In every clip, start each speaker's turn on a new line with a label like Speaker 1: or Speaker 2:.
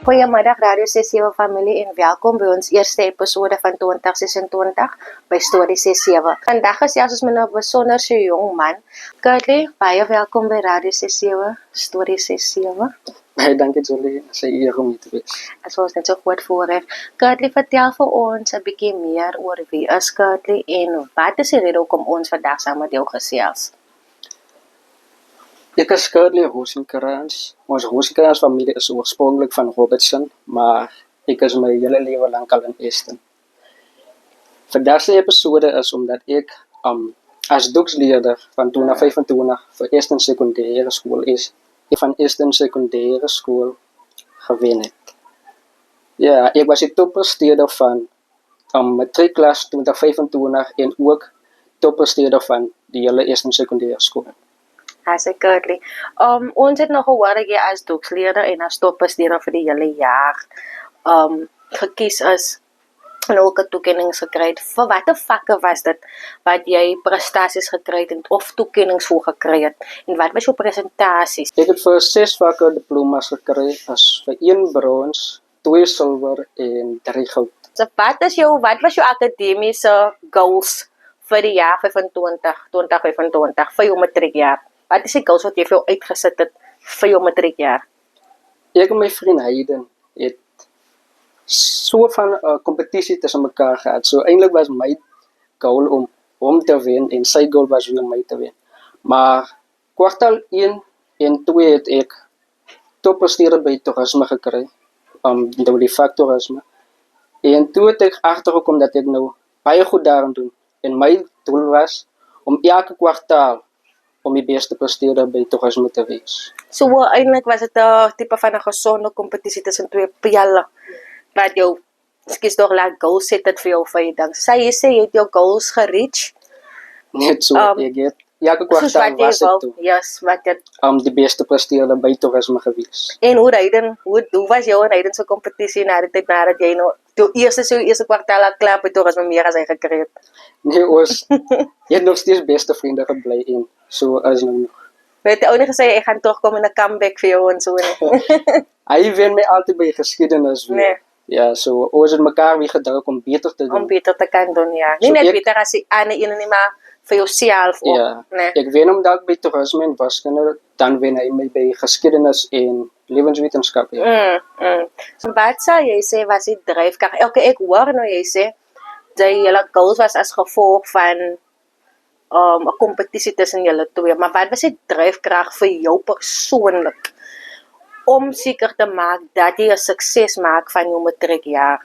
Speaker 1: Goeiemiddag Radio C7 familie en welkom by ons eerste episode van 2026 by Storie C7. Vandag gesels ons met 'n besonderse jong man. Kurtley, baie welkom by Radio C7, Storie C7.
Speaker 2: Baie dankie Jolie, sy eer om hier te wees.
Speaker 1: As ons net so goed voorreg. Kurtley, vertel vir ons 'n bietjie meer oor wie is Kurtley en wat is die rede hoekom ons vandag saam met jou gesels?
Speaker 2: Ek is Kurtley Rosenkrans. Ons Rosenkrans familie is oorspronklik van Robertson, maar ek is my hele lewe lank al in Esten. Vandag se episode is omdat ek as doeksleerder van 2025 vir Esten Sekondêre Skool is. Ek van Esten Sekondêre Skool gewen het. Ja, ek was die toppresteerder van matriekklas 2025 en ook toppresteerder van die hele Esten Sekondêre Skool.
Speaker 1: As ek Kurtley. Ons het nog gehoor dat jy as doeksleerder en as toppresteerder vir die hele jaar gekies is en ook 'n toekenning gekry het. Vir watter vakke was dit wat jy prestasies gekry het of toekennings vir gekry het? En wat was jou presentasies?
Speaker 2: Ek het vir 6 vakke diplomas gekry, as vir 1 brons, 2 silwer en 3 goud.
Speaker 1: So wat was jou akademiese goals vir die jaar 2025 vir jou matriekjaar? Wat is die goals wat jy vir jou uitgesit het vir jou matriekjaar?
Speaker 2: Ek en my vriend Hayden het so van 'n kompetisie tussen mekaar gehad. So eintlik was my goal om hom te wen en sy goal was om my te wen. Maar kwartaal 1 en 2 het ek toppresteerder by toerisme gekry, door die vak toerisme. En toe het ek agtergekom dat ek nou baie goed daarin doen. En my doel was om elke kwartaal om die beste presteerder by toerisme te wees.
Speaker 1: So eintlik was dit 'n tipe van 'n gesonde kompetisie tussen twee pelle wat jou tog laat goals set het vir jou vir ding. Jy sê jy het jou goals gereach.
Speaker 2: Net so, ek het elke kwartaal was dit toe.
Speaker 1: Yes, wat dit
Speaker 2: Die beste presteerder by toerisme gewees.
Speaker 1: En hoe was jou en Hayden se kompetisie nadat jy nou jou eerste kwartaal al klaar by toerisme meer as hy gekry het?
Speaker 2: Nee, ons het nog steeds beste vriende gebly en so is nou nog.
Speaker 1: Weet jy ook nie gesê ek gaan terugkom in 'n comeback vir jou en so nie.
Speaker 2: Hy wen my altyd by geskiedenis weer.
Speaker 1: Nee.
Speaker 2: Ja, so ons het mekaar weer gedruk om beter te doen.
Speaker 1: Om beter te kan doen, ja. Nie
Speaker 2: So
Speaker 1: net
Speaker 2: ek-
Speaker 1: beter as die ander ene nie, maar vir jouself ook.
Speaker 2: Ja,
Speaker 1: Nee.
Speaker 2: ek wen hom dalk by toerisme en wiskunde, dan wen hy my by geskiedenis en lewenswetenskap. Ja.
Speaker 1: So wat sou jy sê was die dryfkrag? Ek hoor nou jy sê dat julle goals was as gevolg van 'n kompetisie tussen julle twee, maar wat was die dryfkrag vir jou persoonlik om seker te maak dat jy 'n sukses maak van jou matriekjaar?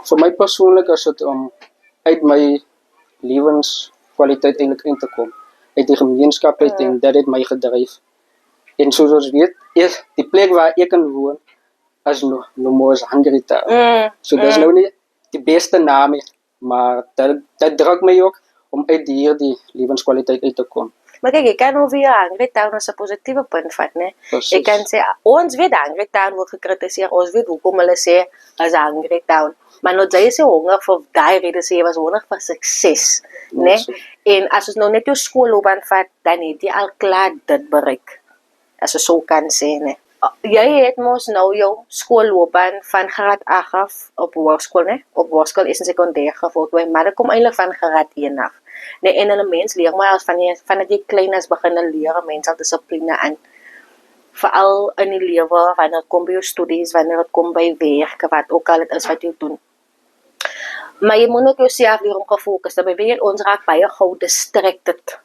Speaker 2: Vir my persoonlik is dit om uit my lewenskwaliteit eintlik in te kom. Uit die gemeenskap uit en dit het my gedryf. En soos ons weet, die plek waar ek kan woon is Nomo's Hungry Town. So dis nou nie die beste naam nie, maar dit druk my ook om uit hierdie lewenskwaliteit uit te kom.
Speaker 1: Maar kyk, jy kan over jou Hungry Town as 'n positiewe punt vat, né?
Speaker 2: Precies.
Speaker 1: Ek kan sê, ons weet Hungry Town word gekritiseer, ons weet hoekom hulle sê as Hungry Town. Maar nou jy sê honger vir daai rede sê jy was honger vir sukses, né?
Speaker 2: So.
Speaker 1: En as ons nou net jou skoolloopbaan vat, dan het jy al klaar dit bereik. As ons so kan sê, né? Jy het mos nou jou skoolloopbaan van graad 8 af op hoërskool, né? Op hoërskool is 'n sekondêr gevolg, maar dit kom eintlik van graad 1 af. Nee, en 'n mens leer maar as vandat jy klein is begin leer 'n mens al dissipline aan. Veral in die lewe, wanneer dit kom by jou studies, wanneer dit kom by werk, wat ook al dit is wat jy doen. Maar jy moet ook jouself leer om gefokus te bly. Ons raak baie gou distracted,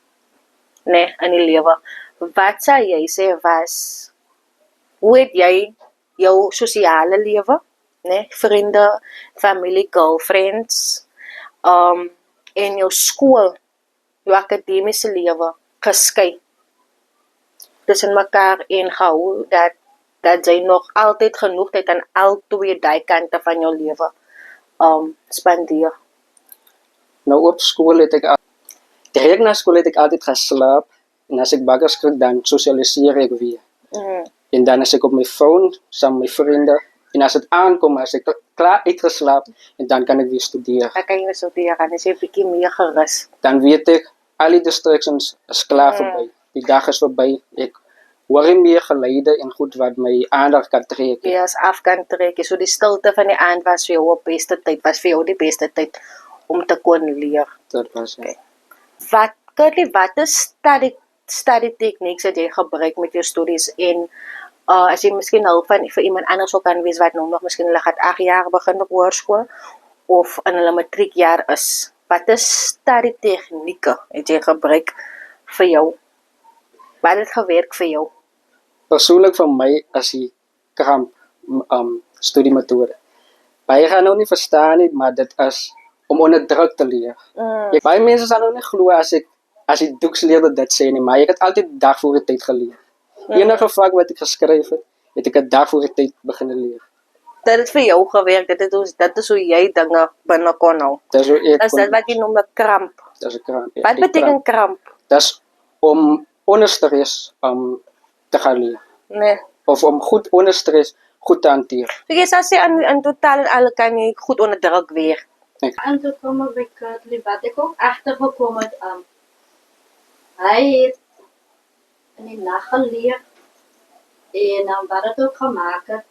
Speaker 1: nee, in die lewe. Wat sou jy sê was, hoe het jy jou sosiale lewe, nee, vriende, familie, girlfriends, en jou skool, jou akademiese lewe geskei tussen mekaar en gehou dat jy nog altyd genoeg tyd aan al twee daai kante van jou lewe spandeer.
Speaker 2: Nou op school het ek direct na school het ek altyd geslaap en as ek wakker skrik dan sosialiseer ek weer. En dan is ek op my phone saam met my vriende en as dit aankom as ek klaar uitgeslaap en dan kan ek weer studeer.
Speaker 1: Dan kan jy weer studeer en is jy 'n bietjie meer gerus.
Speaker 2: Dan weet ek al die distractions is klaar verby. Die dag is verby. Ek hoor jy meer geluide en goed wat my aandag kan trek.
Speaker 1: Jy as af kan trek. So die stilte van die aand was vir jou 'n beste tyd, was vir jou die beste tyd om te kon leer.
Speaker 2: Dit was ja.
Speaker 1: Wat is study techniques wat jy gebruik met jou studies en as jy miskien hulp van vir iemand anders ook kan wees wat nou nog miskien hulle gaan 8 jaar begin op hoërskool of in hulle matriekjaar is. Wat is study tegnieke het jy gebruik vir jou? Wat het gewerk vir jou?
Speaker 2: Persoonlik vir my as die kramp studiemetode. Baie gaan nou nie verstaan nie, maar dit is om onder druk te leer. Baie mense sal nou nie glo as die doeksleerder dit sê nie, maar ek het altyd dag voor die tyd geleer. Enige vak wat ek geskryf het ek 'n dag voor die tyd begin leer.
Speaker 1: Dat het vir jou gewerk, dit is hoe jy dinge binne kon hou.
Speaker 2: Dis
Speaker 1: dit wat jy noem 'n kramp.
Speaker 2: Dis 'n kramp. Ja,
Speaker 1: Wat beteken kramp?
Speaker 2: Dis om onder stres te gaan leer.
Speaker 1: Nee.
Speaker 2: Of om goed onder stres goed te hanteer.
Speaker 1: So jy sal sê in totaal en al kan jy goed onder druk weer.
Speaker 3: En toe kom ek by Kurtley, wat ek ook agtergekom het, hy het in die nag geleer en wat het ook gemaak het,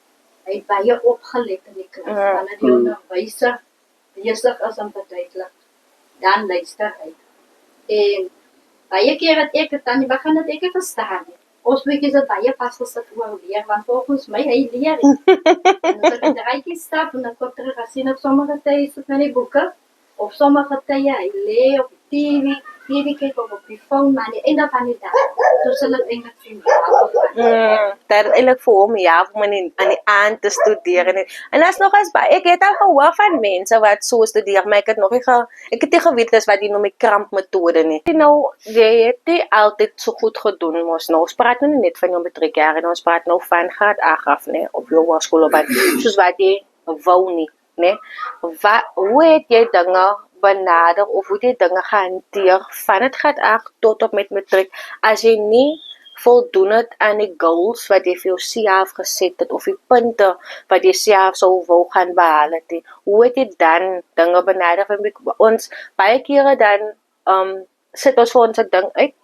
Speaker 3: hy het baie opgelet in die klas, wanneer die onderwyser besig is om te duidelik, dan luister hy. En baie keer het ek het aan die begin het ek het verstaan nie. Ons bietjie is baie vasgesit oor leer, want volgens my hy leer nie. En as ek 'n draadjie stap en dan kom terug as sien op sommige tye sit met die boeke, of sommige tye hy lê op die TV kyk of op die phone, maar die einde van die dag, toe sal ek eintlik sien
Speaker 1: Dat eintlik vir hom om aan die aand te studeer. En dat is nog eens baie, ek het al gehoor van mense wat so studeer, maar ek het nie geweet dis wat die noem die krampmetode nie. Nou, jy het nie altyd so goed gedoen, mos nou, ons praat nou nie net van jou matriekjare, ons praat nou van graad 8 af, nee, op jou hoërskoolloopbaan, soos wat jy wou nie, nee. Hoe het jy dinge benader of hoe jy dinge gehanteer van het graad 8 tot op met matriek, as jy nie voldoen het aan die goals wat jy vir jou self geset het, of die punte wat jy self sou wou gaan behaal het. Hoe het jy dan dinge benader? Ons baie kere dan sit ons vir ons 'n ding uit,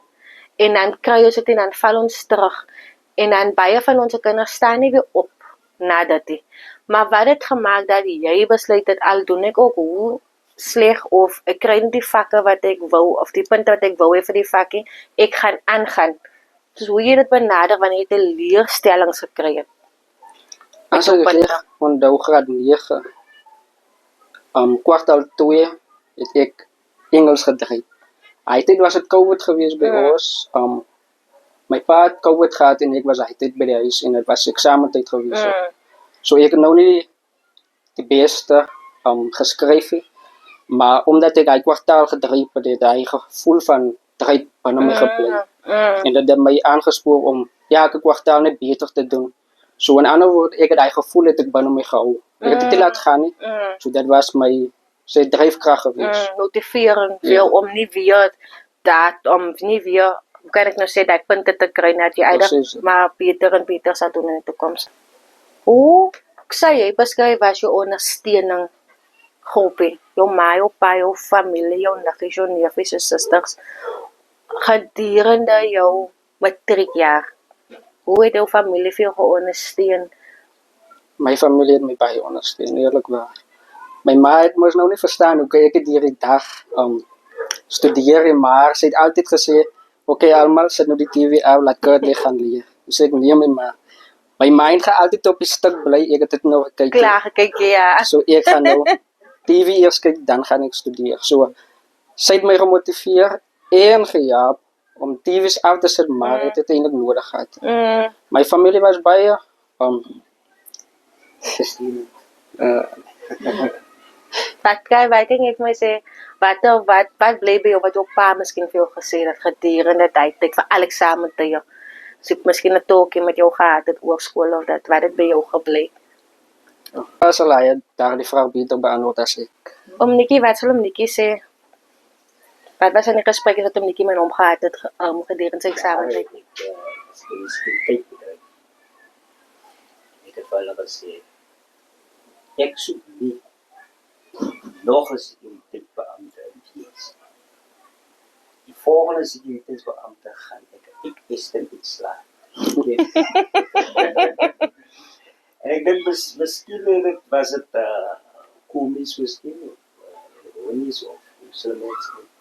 Speaker 1: en dan kry ons dit en dan val ons terug. En dan baie van ons kinders staan nie weer op na dit. Maar wat het gemaak dat jy besluit het, al doen ek ook hoe sleg of ek kry nie die vakke wat ek wou, of die punte wat ek wou hê vir die vakkie, ek gaan aangaan. Dus hoe jy dit benader wanneer jy 'n leerstellings gekry het?
Speaker 2: As ek reg onthou graad 9, kwartaal 2 het ek Engels gedryf. Hy was dit COVID geweest by ons. My pa het COVID gehad en ek was hy by die huis en dit was eksamentyd geweest. So ek het nou nie die beste geskryf het, maar omdat ek hy kwartaal gedryf het, hy gevoel van dryf binne my gebly. En dat het my aangespoor om elke kwartaal net beter te doen. So in ander woorde, ek het hy gevoel het ek binne my gehou. Ek het dit nie laat gaan nie. So dat was my dryfkrag geweest.
Speaker 1: Motiverend veel om nie weer hoe kan ek nou sê, dat punte te kry, dat jy eindig maar beter en beter sal doen in die toekoms. Hoe sê jy beskryf was jou ondersteuning groepie, jou ma, jou pa, jou familie, jou niggies, jou neefies, jou susters, gedurende jou matriekjaar? Hoe het jou familie vir jou geondersteun?
Speaker 2: My familie het my baie ondersteun, eerlikwaar. My ma het mos nou nie verstaan hoe ek het hierdie dag studeer, maar sy het altyd gesê, oké, almal sit nou die TV af, laat Kurtley gaan leer. Dus ek neem my ma. My mind gaan altyd op die stuk bly, ek het dit nou gekyk.
Speaker 1: Klaar gekyk, ja.
Speaker 2: So ek gaan nou TV eers kyk, dan gaan ek studeer. So, sy het my gemotiveer en gehelp om TV's af te sit, maar het dit eintlik nodig gehad. My familie was baie
Speaker 1: Wat ek my sê, wat bly by jou, wat jou pa miskien vir jou gesê het, gedurende tyd vir al eksamentye, so miskien 'n talkie met jou gehad het oor skool of dat, wat het by jou gebly?
Speaker 2: Pas al hy daar die vraag beter beantwoord as ek.
Speaker 1: Nikkie, wat sal Nikkie sê? Wat was in die gesprekke wat Nikkie met hom gehad het gedurende sy eksamentyd?
Speaker 4: Ek het vir hulle gesê, ek soek nie nog eens integriteitsbeampte in diens. Die volgende integriteitsbeampte gaan ek is dit slaag. ken. En ek dink miskien was dit komies miskien, ironies of slim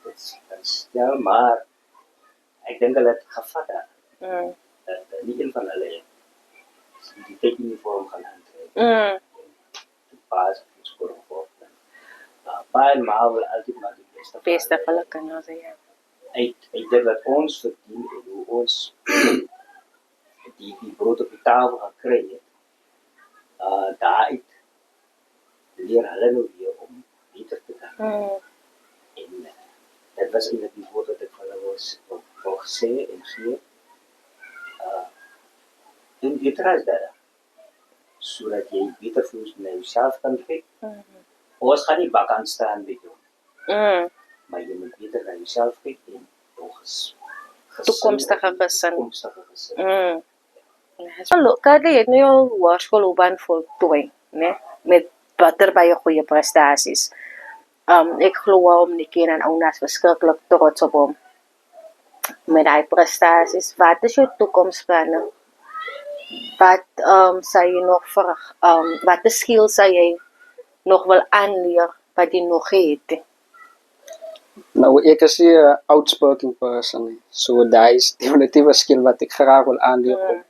Speaker 4: dit stel, maar ek dink hulle het gevat dat nie een van hulle die tekuniform gaan aantrek. Pas skoor voor. Pa en ma wil altyd maar die
Speaker 1: Beste vir hulle kinders, ja.
Speaker 4: Uit dit wat ons verdien en hoe ons die brood op die tafel gekry het, daaruit leer hulle nou weer om beter te gaan. En dit was eintlik die woord wat ek vir hulle wou sê en gee. En beter as dit, sodat jy beter vir ons na jouself kan kyk. Ons gaan nie bakant staan met jou. Maar jy moet beter na jouself kyk en
Speaker 1: Toekomstige gesin.
Speaker 4: gesin.
Speaker 1: Kadri het nou jou hoërskoolloopbaan voltooi, né? Met baie goeie prestasies. Ek glo om Nikki en Ounas verskriklik trots op hom. Met die prestasies. Wat is jou toekomsplanne? Wat sal jy nog wat de skills sal jy nog wil aanleer wat jy nog het?
Speaker 2: Nou, ek is nie 'n outspoken person nie. So daai is definitief 'n skill wat ek graag wil aanleer om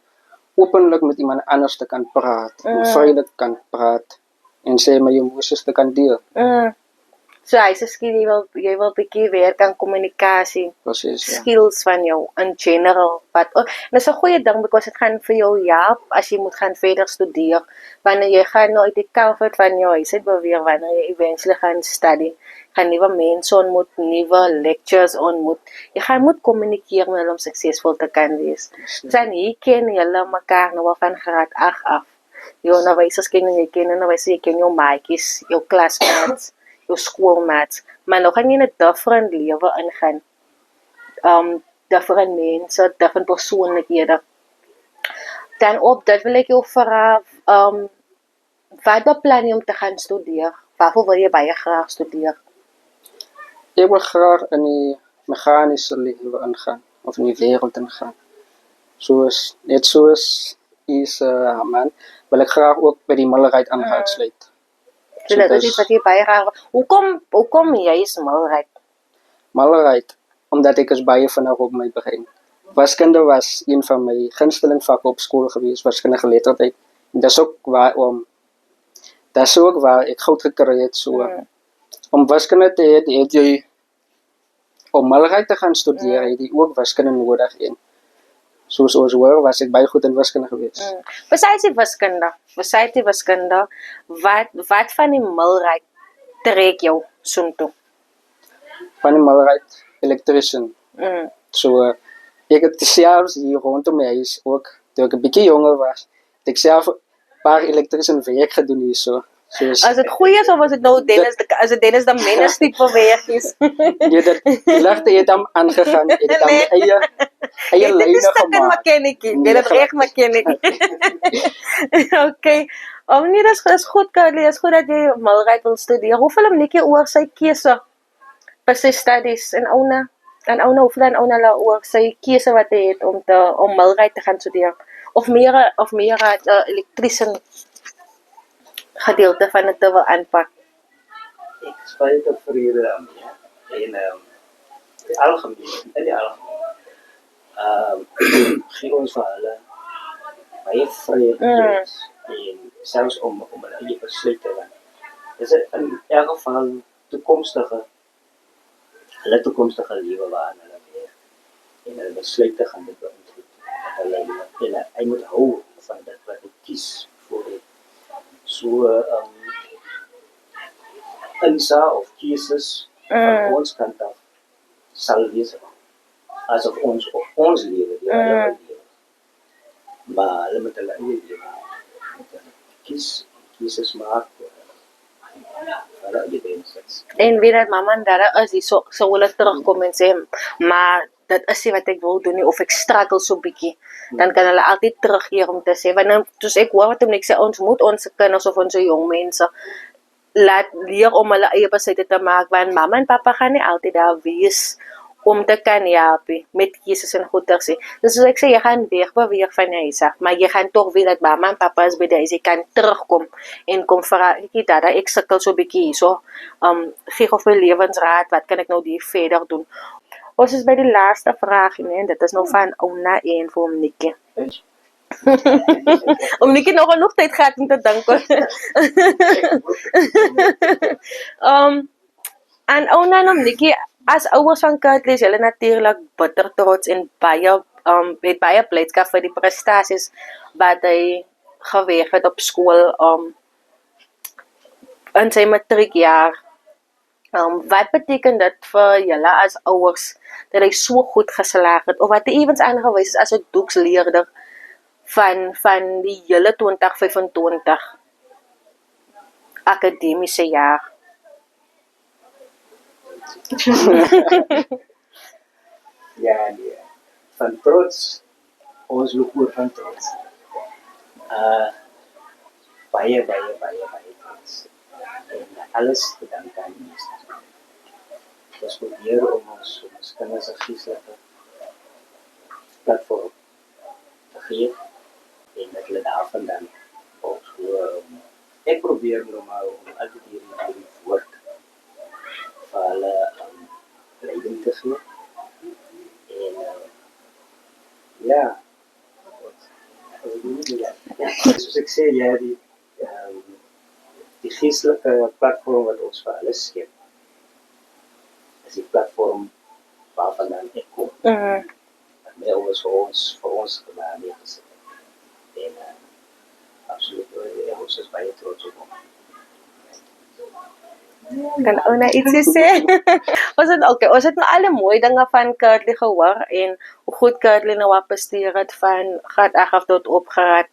Speaker 2: openlik met iemand anders te kan praat, om vrylik kan praat en sê my emosies te kan deel.
Speaker 1: So hy sê skill jy wil bietjie werk aan kommunikasie.
Speaker 2: Presies, ja.
Speaker 1: Skills van jou in general. Dis 'n goeie ding because dit gaan vir jou help as jy moet gaan verder studeer. Wanneer jy gaan nou uit die comfort van jou huis uit beweeg, wanneer jy eventually gaan study, gaan nuwe mense ontmoet, nuwe lectures ontmoet. Jy gaan moet kommunikeer met hulle om suksesvol te kan wees. Dan hier ken julle mekaar nou al van graad 8 af. Jou onderwysers ken jy ken jou maatjies, jou klasmaats, jou skoolmaats. Maar nou gaan jy in 'n different lewe ingaan. Different mense, different persoonlikhede. Dan op dit wil ek jou vra, wat beplan jy om te gaan studeer? Waarvoor wil jy baie graag studeer?
Speaker 2: Ek wil graag in die meganiese lewe ingaan, of in die wêreld ingaan. Net soos man, wil ek graag ook by die millerheid aan sluit.
Speaker 1: So dat is iets wat jy baie graag wil. Hoekom jy is millerheid?
Speaker 2: Millerheid, omdat ek is baie vinnig op my brein. Wiskunde was een van my gunsteling vakke op skool gewees, wiskundige geletterdheid. En dis ook waar ek goud gekry het, so. Om wiskunde te hê, het jy om millerheid te gaan studeer, het jy ook wiskunde nodig en soos ons hoor, was ek baie goed in wiskunde gewees.
Speaker 1: Besides die wiskunde, wat van die millerheid trek jou soontoe?
Speaker 2: Van die millerheid, electrician. So, ek het selfs hier rondom my huis ook, toe ek 'n bietjie jonger was, het ek self 'n paar elektrician werk gedoen hier so.
Speaker 1: As dit goeie is of as dit nou Dennis dan Menes tipe werk is?
Speaker 2: Nee, die ligte het hom aangegaan, het hom eie lyne gemaak.
Speaker 1: Dit is echt mechanic. Okay. Nee, dat is goed, Carly. Het is goed dat jy millerheid wil studeren. Hoeveel hem Nikki oor sy keuse by sy studies en Ouna, hoeveel en Ouna oor sy keuse wat hy het om millerheid te gaan studeren? Of meer elektrician gedeelte van het te wil aanpak?
Speaker 4: Ek is baie tevrede daarmee. En in die algemeen, gee ons vir hulle baie vryheid en selfs om hulle eie besluit te neem. Dis in elk geval toekomstige lewe waarin hulle weer en hulle besluite gaan dit beïnvloed. Hy moet hou van dit wat hy kies voor dit. So insa of keuses van ons kant af sal wees asof ons lewe, lewe. Maar hulle moet hulle eie lewe keuses maak.
Speaker 1: En weer dat mama en dada is, so wil ek terugkom en sê, maar dit is nie wat ek wil doen nie, of ek struggle so bietjie, dan kan hulle altyd terugkeer om te sê, want dus ek hoor wat ek sê, ons moet ons kinders of ons jong mense laat leer om hulle eie besluite te maak, want mama en papa gaan nie altyd daar wees om te kan help met keuses en goeders. Dus soos ek sê, jy gaan wegbeweeg van die huis af, maar jy gaan toch weer dat mama en papa is by die huis, jy kan terugkom en kom vra, dada, ek sukkel so bietjie hierso, gee of my lewensraad, wat kan ek nou die verder doen? Ons is by die laaste vraag, nee, dit is nou van Ouna en vir hom Nikkie. Om Nikkie nog genoeg tyd gehad om te dink. En Ouna en om Nikkie, as ouers van Kurtley is hulle natuurlik bitter trots en het baie blydskap vir die prestasies wat hy geweeg het op skool in sy matriekjaar. Wat beteken dit vir julle as ouers dat hy so goed geslaag het, of wat hy ewens aangewys is as 'n doeksleerder van die hele 2025 akademiese jaar?
Speaker 4: Ja, nee. Van trots, ons loop oor van trots. Baie trots. En alles te danken aan die ons probeer om ons kinders 'n geestelike platform te gee en dat hulle daarvandaan ook so, ek probeer nou maar om altyd hierdie woord vir hulle leiding te gee. En ja, soos ek sê, ja, die geestelike platform wat ons vir hulle skep, is die platform waarvandaan ek kom. Wat my ouers vir ons daarmee gesit het. En absoluut, ons is baie trots op hom.
Speaker 1: Kan Ouna ietsie sê? Ons het nou alle mooi dinge van Kurtley gehoor en hoe goed Kurtley nou wat presteer het van graad 8 af tot op graad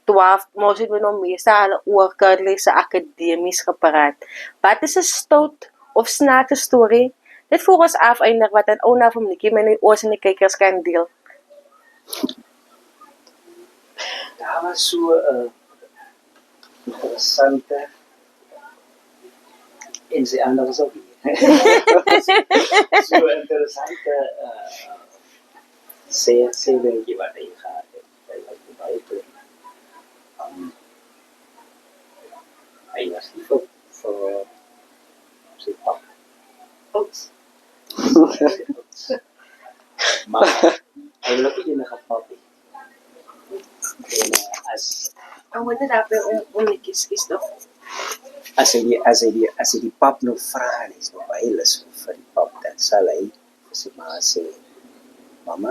Speaker 1: 12. Maar ons het nou meeste al oor Kurtley se akademies gepraat. Wat is 'n stout of snaakse storie? Dit voor ons afeindig wat aan Ouna van Nikkie met die oors en die kykers kan deel.
Speaker 4: Daar was so 'n interessante en sy ander was ook hier. So interessante sê dingetjie wat hy gehad het. Hy was baie klein. Hy was lief vir sy pap. Ops. Maar hy wil ook nie enige pap hê. En
Speaker 1: Wat het daar om Nikkie skies toch?
Speaker 4: as hy die pap nou vra en hy's nou baie lus vir die pap, dan sal hy vir sy ma sê, mami,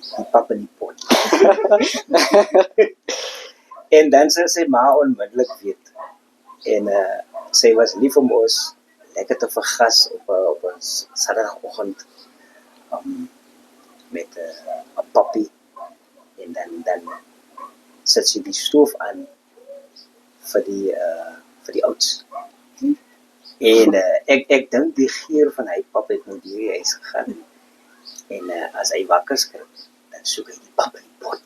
Speaker 4: die pap in die pot. En dan sal sy ma onmiddellik weet. En sy was lief om ons lekker te vergas op 'n Saterdagoggend met 'n pappie. En dan sit sy die stoof aan vir die ouds. En ek dink die geur van hy pap het nou deur die huis gegaan. En as hy wakker skrik, dan soek hy die pap in die pot.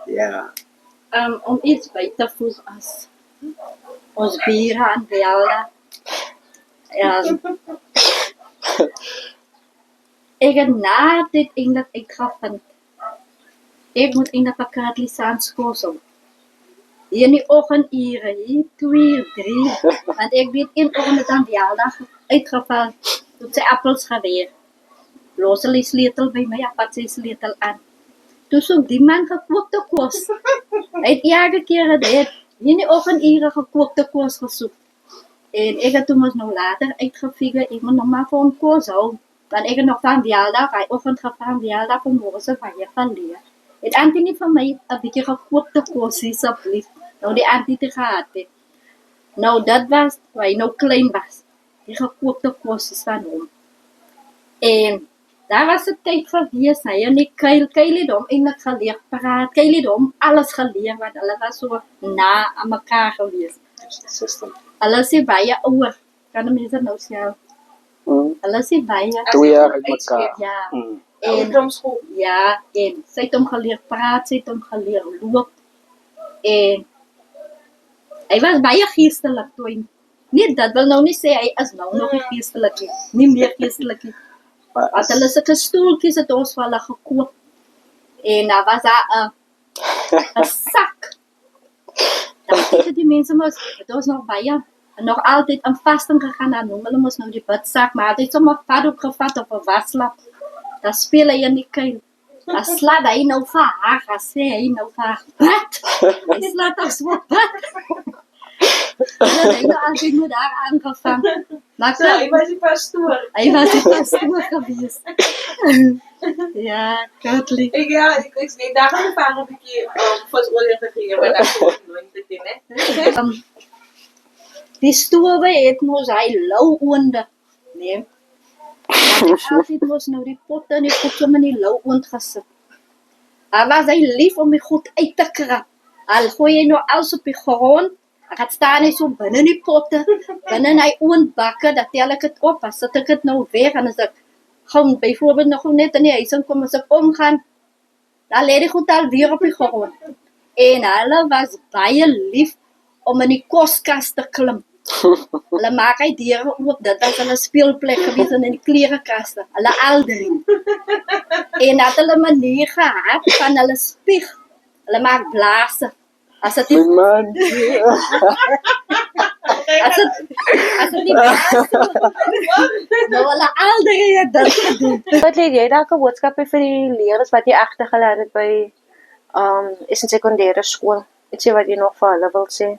Speaker 4: Ja.
Speaker 3: Om iets by te voeg as ons bure aan Velda. Ek het na dit eintlik uitgevind. Ek moet eintlik vir Kurtley se skool so. Hier in die oggendure, hier 2, 3, want ek weet een oggend het aan Velda uitgeval, tot sy appels geweer. Los hulle die sleutel by my, pat sy sleutel aan. Toe soek die man gekookte kos. Hy het elke keer hier in die oggendure gekookte kos gesoek. En ek het toe mos nou later uitgefigure, ek moet nog maar vir hom kos hou. Want ek het nog van Velda, hy oggend gevang Velda vanmorgen se baie van leer. Het auntie nie van my 'n bietjie gekookte kos asseblief. Nou die auntie te gehad het. Nou dat was, toe hy nou klein was. Die gekookte kos is van hom. En daar was 'n tyd gewees, hy en die Kylie het hom eintlik geleer praat. Kylie het hom alles geleer, want hulle was so na aan mekaar gewees. Hulle is baie ouer, kan die mense nou sê. Hulle is baie
Speaker 2: 2 jaar uit mekaar.
Speaker 3: Ja. En sy het hom geleer praat, sy het hom geleer loop. En Hy was baie geestelik toe hy. Nee, dat wil nou nie sê hy is nou nog nie geestelik nie. Nie meer geestelik nie. As hulle sulke stoeltjies het ons vir hulle gekoop. En daar was daar 'n sak. Dan het die mense mos, dit was nog baie, nog altyd aan vasting gegaan, dan noem hulle mos nou die bidsak, maar altyd sommer paddock gevat op 'n waslap. Dan speel hy in die kuil. Dan slaat hy nou vir haar, dan sê hy nou vir haar, wat? Hy slaat toch so, wat? Hy nou altyd met haar aangevang. Maar
Speaker 5: So, hy was die pastoor.
Speaker 3: hy was die pastoor geweest. Ja, godly.
Speaker 5: Ik sê, daar gaan we vaak een beetje vast olie gegee, maar dat is nooit te doen, hè.
Speaker 3: Die stowe het mos hy lou oonde, nee. Altyd mos nou die potte en die goed in die lou oond gesit. Daar was hy lief om die goed uit te krap. Al gooi hy nou alles op die grond, dan gaat staan hy so binne die potte, binne hy oondbakke, dat tel ek het op, dan sit ek het nou weg, en as ek gaan bijvoorbeeld nog net in die huis inkom, as ek omgaan, dan lê die goed alweer op die grond. En hulle was baie lief om in die koskas te klim. Hulle maak hy deure oop, dit was hulle speelplek gewees in die klerenkaste, hulle al drie. En dat hulle manier gehad van hulle spieg, hulle maak blaase. As dit nie,
Speaker 2: Man,
Speaker 3: as dit nie blaase, nou hulle al drie het dit gedoen.
Speaker 1: Wat leer jy dalk 'n boodskap vir die leerders wat jy agtergelaat het by is 'n sekondêre skool? Ietsie wat jy nog vir hulle wil sê?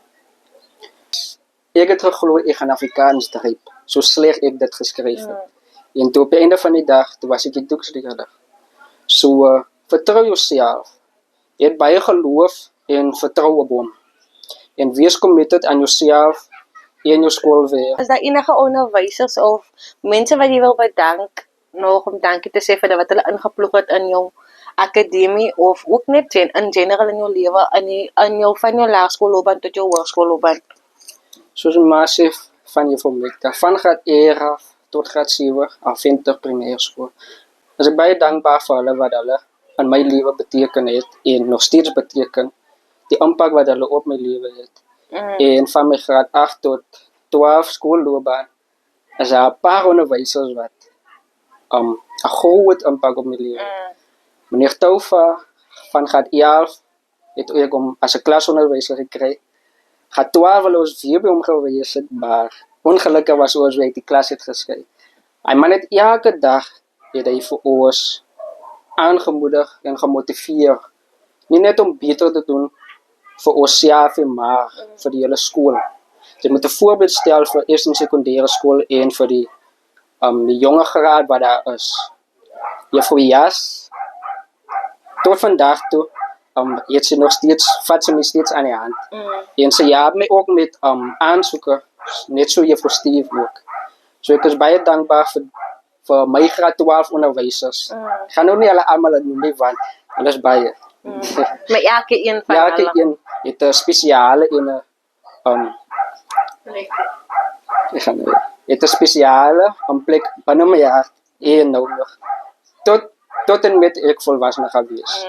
Speaker 2: ek het geglo ek gaan Afrikaans skryf, so sleg ek dit geskryf het. En toe op die einde van die dag, toe was ek die toetsleerder. So, vertrou jouself. Jy het baie geloof en vertrou op hom. En wees committed aan jouself en jou skoolwerk.
Speaker 1: Is daar enige onderwysers of mense wat jy wil bedank nog om dankie te sê vir wat hulle ingeploeg het in jou akademie of ook net in general in jou lewe in jou van jou laerskoolloopbaan tot jou hoërskoolloopbaan?
Speaker 2: Soos massief van Juffrou Mekta, van graad 1 af tot graad 7 af 20 primêrskool. Is ek baie dankbaar vir hulle wat hulle in my lewe beteken het en nog steeds beteken. Die impak wat hulle op my lewe het. En van my graad 8 tot 12 skoolloopbaan is daar 'n paar onderwysers wat 'n groot impak op my lewe. Meneer Taufa van graad 11 het ek hom as 'n klasonderwyser gekry. Graad 12 hulle was weer by hom gewees het, maar ongelukkig was ons uit die klas het geskei. Hy man het elke dag het hy vir ons aangemoedig en gemotiveer. Nie net om beter te doen vir onsself en maar vir die hele skool. Jy moet 'n voorbeeld stel vir eers en sekondêre skool en vir die jonge graad wat daar is. Juffrou Jas, tot vandag toe, het sy nog steeds, vat sy my steeds aan die hand. En sy help my ook met aansoeke, net so Juffrou Steve ook. So ek is baie dankbaar vir my graad 12 onderwysers. Ek gaan nou nie hulle almal noem nie, want hulle is baie.
Speaker 1: Maar elke een van
Speaker 2: Elke
Speaker 1: hulle.
Speaker 2: een het 'n spesiale en 'n het 'n spesiale plek binne my hart en nou nog. Tot en met ek volwasse gaan wees.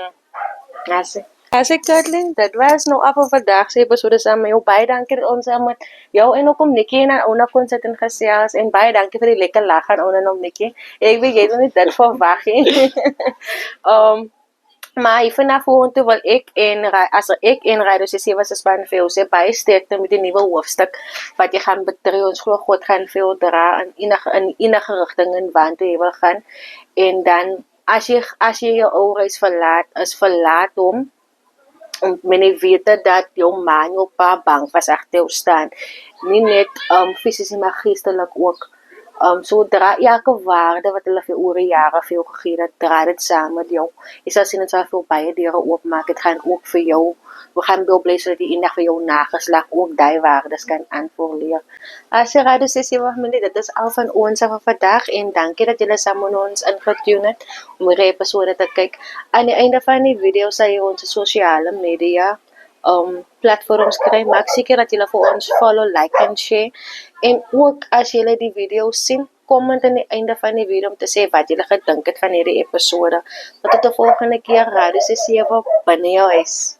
Speaker 1: As ek Kathleen, dit was nou af vir vandag se episode saam met jou. Baie dankie dat ons saam met jou en ook om Nikkie en Ouna kon sit en gesels en baie dankie vir die lekker lag aan Ouna en om Nikkie. Ek weet jy het nog nie dit verwag nie. Maar even na vorentoe wil ek en Radio C7 se span vir jou sê baie sterkte met die nuwe hoofstuk wat jy gaan betree. Ons glo God gaan vir jou dra in enige rigting en waantoe jy wil gaan. En dan as jy jou ou reis verlaat hom men weet dat jou ma en jou pa bang was agter jou staan. Nie net fisies maar geestelik ook. So dra elke waarde wat hulle vir oor die jare vir jou gegee het, dra dit saam met jou. Jy sal sien dit sal vir baie deure oopmaak. Dit gaan ook vir jou, we gaan wel blij sodat die eendag vir jou nageslag ook die waardes kan aanvoorleer. As jy Radio C7 minute, dit is al van ons van vandag en dankie dat julle saam met ons ingetune het om hierdie episode te kyk. Aan die einde van die video sal jy ons sosiale media platforms kry. Maak seker dat julle vir ons follow, like en share. En ook as julle die video sien, comment aan die einde van die video om te sê wat julle gedink het van hierdie episode. Tot die volgende keer, Radio C7 binne jou huis.